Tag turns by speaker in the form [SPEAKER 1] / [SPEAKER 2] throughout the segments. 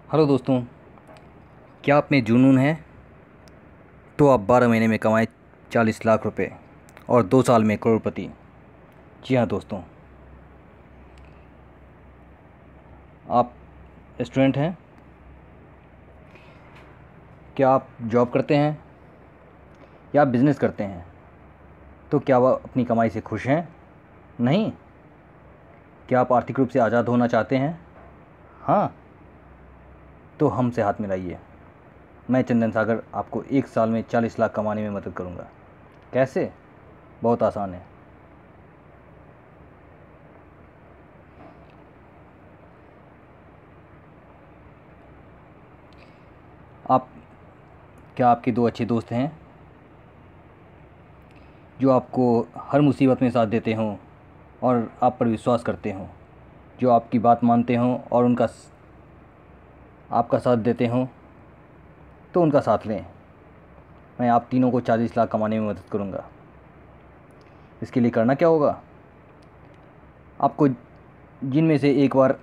[SPEAKER 1] Hello दोस्तों, क्या आप में जुनून है तो आप 12 महीने में कमाएं 40 लाख रुपए और 2 साल में करोड़पति। जी हाँ दोस्तों, आप स्टूडेंट हैं? क्या आप जॉब करते हैं या आप बिज़नेस करते हैं? तो क्या वह अपनी कमाई से खुश हैं? नहीं। क्या आप आर्थिक रूप से आज़ाद होना चाहते हैं? हाँ। तो हमसे हाथ मिलाइए। मैं चंदन सागर आपको 1 साल में 40 लाख कमाने में मदद करूँगा। कैसे? बहुत आसान है। आप क्या आपके दो अच्छे दोस्त हैं जो आपको हर मुसीबत में साथ देते हों और आप पर विश्वास करते हों, जो आपकी बात मानते हों और आपका साथ देते हों? तो उनका साथ लें। मैं आप तीनों को 40 लाख कमाने में मदद करूंगा। इसके लिए करना क्या होगा? आपको जिनमें से एक बार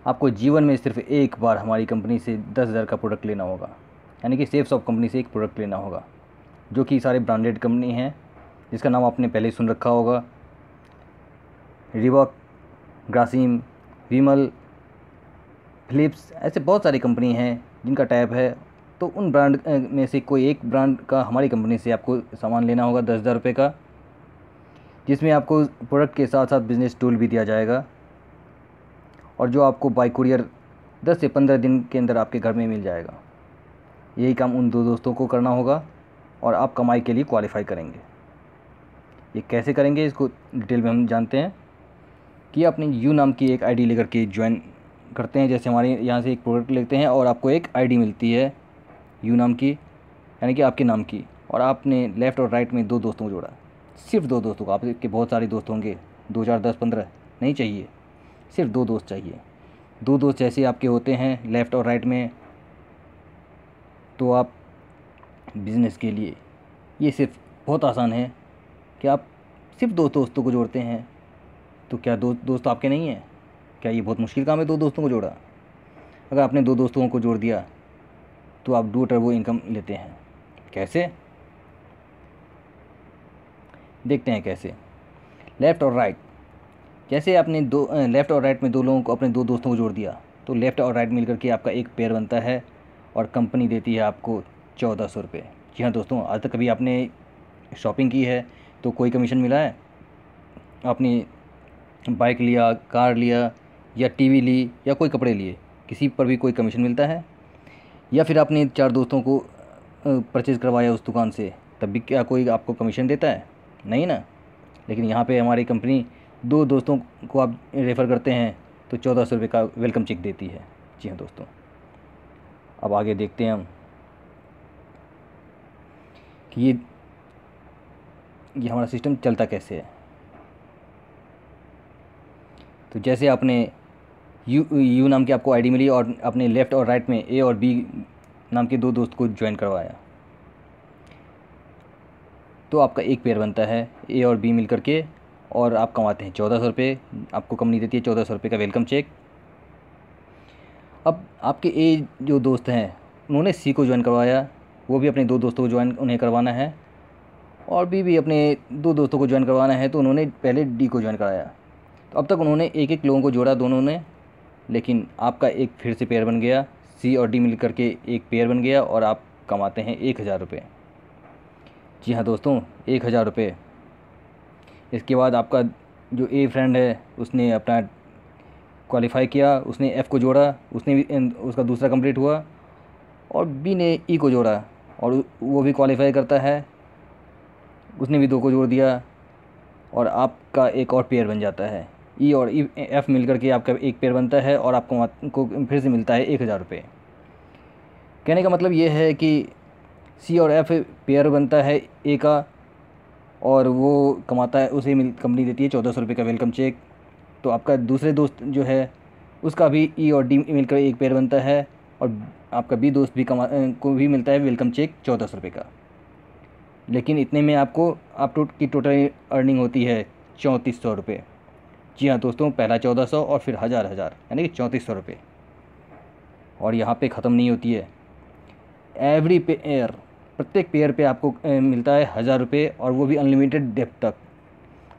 [SPEAKER 1] आपको जीवन में सिर्फ एक बार हमारी कंपनी से 10,000 का प्रोडक्ट लेना होगा, यानी कि सेफ शॉप कंपनी से एक प्रोडक्ट लेना होगा, जो कि सारे ब्रांडेड कंपनी हैं, जिसका नाम आपने पहले ही सुन रखा होगा। रिबॉक, ग्रासिम, विमल, फ़िलिप्स, ऐसे बहुत सारी कंपनी हैं जिनका टैब है। तो उन ब्रांड में से कोई एक ब्रांड का हमारी कंपनी से आपको सामान लेना होगा 10,000 रुपये का, जिसमें आपको प्रोडक्ट के साथ साथ बिज़नेस टूल भी दिया जाएगा और जो आपको बाय कुरियर 10 से 15 दिन के अंदर आपके घर में मिल जाएगा। यही काम उन दो दोस्तों को करना होगा और आप कमाई के लिए क्वालिफ़ाई करेंगे। ये कैसे करेंगे इसको डिटेल में हम जानते हैं कि अपनी यू नाम की एक आईडी लेकर के ज्वाइन करते हैं। जैसे हमारे यहाँ से एक प्रोडक्ट लेते हैं और आपको एक आईडी मिलती है यू नाम की, यानी कि आपके नाम की, और आपने लेफ़्ट और राइट में दो दोस्तों को जोड़ा। सिर्फ दो दोस्तों को, आपके बहुत सारे दोस्त होंगे, 2 4 10 15 नहीं चाहिए, सिर्फ दो दोस्त चाहिए। दो दोस्त जैसे आपके होते हैं लेफ़्ट और राइट में, तो आप बिज़नेस के लिए ये सिर्फ बहुत आसान है कि आप सिर्फ दो दोस्तों को जोड़ते हैं। तो क्या दो दोस्त आपके नहीं हैं? क्या ये बहुत मुश्किल काम है दो दोस्तों को जोड़ा? अगर आपने दो दोस्तों को जोड़ दिया तो आप डू टर्बो इनकम लेते हैं। कैसे? देखते हैं कैसे। लेफ़्ट और राइट, जैसे आपने लेफ़्ट और राइट में दो लोगों को, अपने दो दोस्तों को जोड़ दिया, तो लेफ़्ट और राइट मिलकर के आपका एक पेयर बनता है और कंपनी देती है आपको 1400 रुपये। जी हाँ दोस्तों, आज तक कभी आपने शॉपिंग की है तो कोई कमीशन मिला है? आपने बाइक लिया, कार लिया या टीवी ली या कोई कपड़े लिए, किसी पर भी कोई कमीशन मिलता है? या फिर आपने 4 दोस्तों को परचेज़ करवाया उस दुकान से, तब भी क्या कोई आपको कमीशन देता है? नहीं ना। लेकिन यहाँ पे हमारी कंपनी दो दोस्तों को आप रेफ़र करते हैं तो 1400 रुपये का वेलकम चेक देती है। जी हाँ दोस्तों, अब आगे देखते हैं हम कि ये हमारा सिस्टम चलता कैसे है। तो जैसे आपने यू नाम की आपको आईडी मिली और आपने लेफ़्ट और राइट में ए और बी नाम के दो दोस्त को ज्वाइन करवाया, तो आपका एक पेयर बनता है ए और बी मिल करके, और आप कमाते हैं 1400 रुपये। आपको कंपनी देती है 1400 रुपये का वेलकम चेक। अब आपके ए जो दोस्त हैं उन्होंने सी को ज्वाइन करवाया, वो भी अपने दो दोस्तों को ज्वाइन उन्हें करवाना है, और बी भी अपने दो दोस्तों को ज्वाइन करवाना है, तो उन्होंने पहले डी को ज्वाइन कराया। तो अब तक उन्होंने एक एक लोगों को जोड़ा दोनों ने, लेकिन आपका एक फिर से पेयर बन गया, सी और डी मिल करके एक पेयर बन गया और आप कमाते हैं 1000 रुपये। जी हाँ दोस्तों, 1000 रुपये। इसके बाद आपका जो ए फ्रेंड है उसने अपना क्वालिफ़ाई किया, उसने एफ़ को जोड़ा, उसने भी उसका दूसरा कंप्लीट हुआ, और बी ने ई को जोड़ा और वो भी क्वालिफ़ाई करता है, उसने भी दो को जोड़ दिया और आपका एक और पेयर बन जाता है। ई और एफ़ मिल करके आपका एक पेयर बनता है और आपको फिर से मिलता है 1000 रुपये। कहने का मतलब ये है कि सी और एफ़ पेयर बनता है ए का, और वो कमाता है, उसे कंपनी देती है 1400 रुपये का वेलकम चेक। तो आपका दूसरे दोस्त जो है उसका भी ई और डी मिलकर एक पेयर बनता है, और आपका बी दोस्त भी को भी मिलता है वेलकम चेक 1400 रुपये का। लेकिन इतने में की टोटल अर्निंग होती है 3400 रुपये। जी हाँ दोस्तों, पहला 1400 और फिर हज़ार यानी कि 3400 रुपये। और यहाँ पे ख़त्म नहीं होती है। एवरी पेयर, प्रत्येक पेयर पे आपको मिलता है 1000 रुपये, और वो भी अनलिमिटेड डेप्थ तक।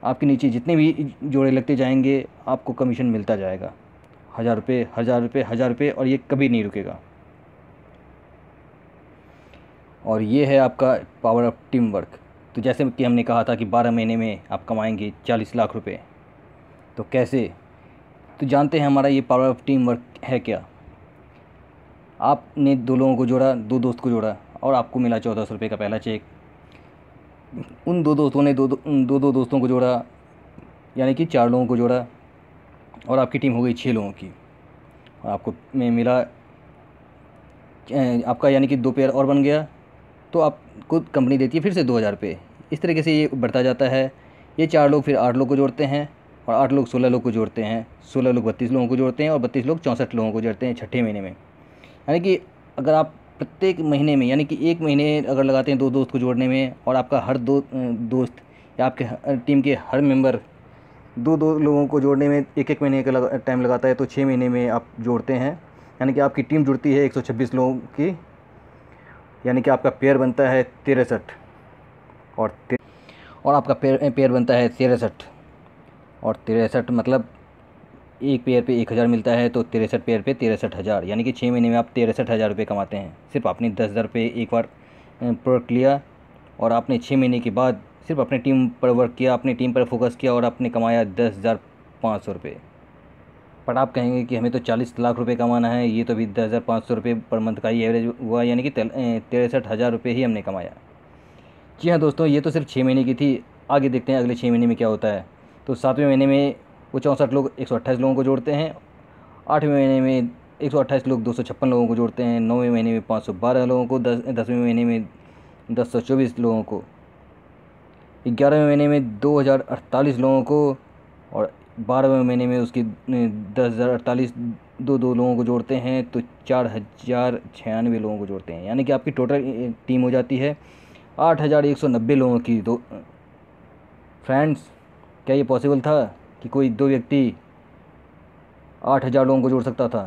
[SPEAKER 1] आपके नीचे जितने भी जोड़े लगते जाएंगे आपको कमीशन मिलता जाएगा। 1000 रुपये, 1000 रुपये, 1000 रुपये, और ये कभी नहीं रुकेगा। और ये है आपका पावर ऑफ टीम वर्क। तो जैसे कि हमने कहा था कि 12 महीने में आप कमाएंगे 40 लाख रुपए। तो कैसे? तो जानते हैं हमारा ये पावर ऑफ टीम वर्क है क्या। आपने 2 लोगों को जोड़ा, 2 दोस्त को जोड़ा, और आपको मिला 1400 रुपये का पहला चेक। उन 2 दोस्तों ने दो दोस्तों को जोड़ा, यानी कि 4 लोगों को जोड़ा, और आपकी टीम हो गई 6 लोगों की। और आपको मिला आपका, यानी कि 2 पेयर और बन गया, तो आपको कंपनी देती है फिर से 2000 रुपये। इस तरीके से ये बढ़ता जाता है। ये 4 लोग फिर 8 लोग को जोड़ते हैं, और 8 लोग 16 लोग को जोड़ते हैं, 16 लोग 32 लोगों को जोड़ते हैं, और 32 लोग 64 लोगों को जोड़ते हैं छठे महीने में। यानी कि अगर आप प्रत्येक महीने में, यानी कि 1 महीने अगर लगाते हैं 2 दोस्त को जोड़ने में, और आपका हर दोस्त या आपके टीम के हर मेंबर 2 लोगों को जोड़ने में 1 महीने का टाइम लगाता है, तो 6 महीने में आप जोड़ते हैं। यानी कि आपकी टीम जुड़ती है 126 लोगों की, यानी कि आपका पेयर बनता है 63, और आपका पेयर बनता है 63, और 63 मतलब एक पेयर पे 1000 मिलता है, तो 63 पेयर पे 63,000, यानी कि 6 महीने में आप 63,000 रुपये कमाते हैं। सिर्फ आपने 10,000 रुपये एक बार प्रोडक्ट लिया, और आपने 6 महीने के बाद सिर्फ अपनी टीम पर वर्क किया, अपनी टीम पर फोकस किया, और आपने कमाया 10,500 रुपये। पर आप कहेंगे कि हमें तो 40 लाख रुपए कमाना है, ये तो अभी 10,500 रुपये पर मंथ का ही एवरेज हुआ, यानी कि 63,000 रुपये ही हमने कमाया। जी हाँ दोस्तों, ये तो सिर्फ 6 महीने की थी। आगे देखते हैं अगले 6 महीने में क्या होता है। तो 7वें महीने में वो 64 लोग 128 लोगों को जोड़ते हैं, 8वें महीने में 128 लोग 256 लोगों को जोड़ते हैं, 9वें महीने में 512 लोगों को, 10वें महीने में 1024 लोगों को, 11वें महीने में 2048 लोगों को, और 12वें महीने में उसकी 10,048 दो लोगों को जोड़ते हैं, तो 4,096 लोगों को जोड़ते हैं। यानी कि आपकी टोटल टीम हो जाती है 8,190 लोगों की। दो फ्रेंड्स, क्या ये पॉसिबल था कि कोई 2 व्यक्ति 8,000 लोगों को जोड़ सकता था?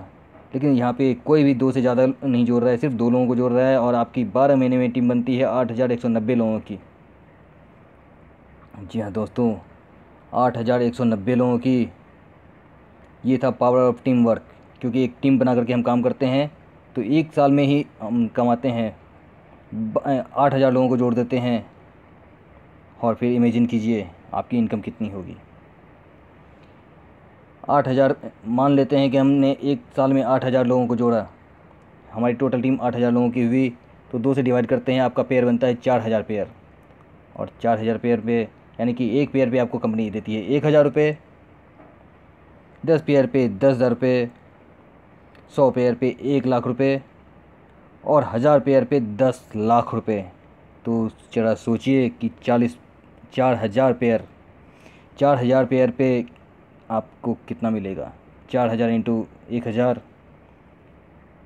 [SPEAKER 1] लेकिन यहाँ पे कोई भी 2 से ज़्यादा नहीं जोड़ रहा है, सिर्फ 2 लोगों को जोड़ रहा है, और आपकी 12 महीने में टीम बनती है 8,190 लोगों की। जी हाँ दोस्तों, 8,190 लोगों की। ये था पावर ऑफ टीम वर्क। क्योंकि एक टीम बना करके हम काम करते हैं, तो 1 साल में ही हम कमाते हैं 8,000 लोगों को जोड़ देते हैं। और फिर इमेजिन कीजिए आपकी इनकम कितनी होगी। 8,000 मान लेते हैं कि हमने 1 साल में 8,000 लोगों को जोड़ा, हमारी टोटल टीम 8,000 लोगों की हुई, तो 2 से डिवाइड करते हैं, आपका पेयर बनता है 4,000 पेयर। और 4,000 पेयर पे, यानी कि एक पेयर पे आपको कंपनी देती है 1,000 रुपये, 10 पेयर पे 10,000 रुपये, 100 पेयर पे 1 लाख रुपये, और 1000 पेयर पे 10 लाख रुपये। तो जरा सोचिए कि 4,000 पेयर पे आपको कितना मिलेगा। 4,000 इंटू 1,000,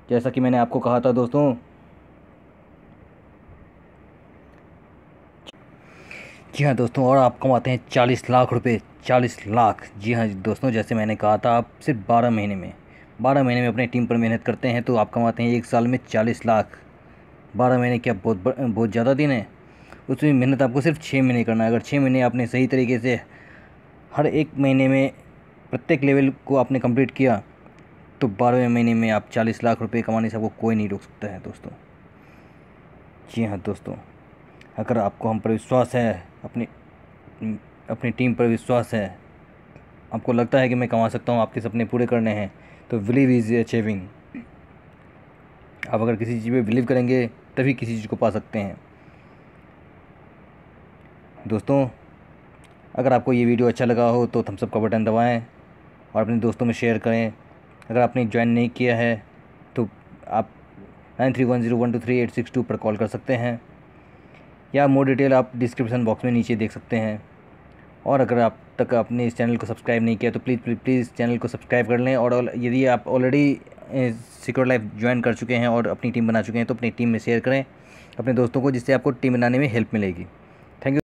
[SPEAKER 1] जैसा कि मैंने आपको कहा था दोस्तों। जी हाँ दोस्तों, और आप कमाते हैं 40 लाख रुपए। 40 लाख, जी हाँ दोस्तों, जैसे मैंने कहा था, आप सिर्फ 12 महीने में अपनी टीम पर मेहनत करते हैं, तो आप कमाते हैं 1 साल में 40 लाख। 12 महीने क्या बहुत ज़्यादा दिन है? उसमें मेहनत आपको सिर्फ 6 महीने करना है। अगर 6 महीने आपने सही तरीके से हर एक महीने में प्रत्येक लेवल को आपने कंप्लीट किया, तो 12वें महीने में आप 40 लाख रुपए कमाने से आपको कोई नहीं रोक सकता है दोस्तों। जी हाँ दोस्तों, अगर आपको हम पर विश्वास है, अपनी टीम पर विश्वास है, आपको लगता है कि मैं कमा सकता हूँ, आपके सपने पूरे करने हैं, तो बिलीव इज़ अचीविंग। आप अगर किसी चीज़ पे बिलीव करेंगे तभी किसी चीज़ को पा सकते हैं। दोस्तों, अगर आपको ये वीडियो अच्छा लगा हो तो थम्स अप का बटन दबाएं, और अपने दोस्तों में शेयर करें। अगर आपने ज्वाइन नहीं किया है तो आप 9310123862 पर कॉल कर सकते हैं, या मोर डिटेल आप डिस्क्रिप्शन बॉक्स में नीचे देख सकते हैं। और अगर आप तक आपने इस चैनल को सब्सक्राइब नहीं किया तो प्लीज़ चैनल को सब्सक्राइब कर लें। और यदि आप ऑलरेडी सिक्योर लाइफ ज्वाइन कर चुके हैं और अपनी टीम बना चुके हैं, तो अपनी टीम में शेयर करें अपने दोस्तों को, जिससे आपको टीम बनाने में हेल्प मिलेगी।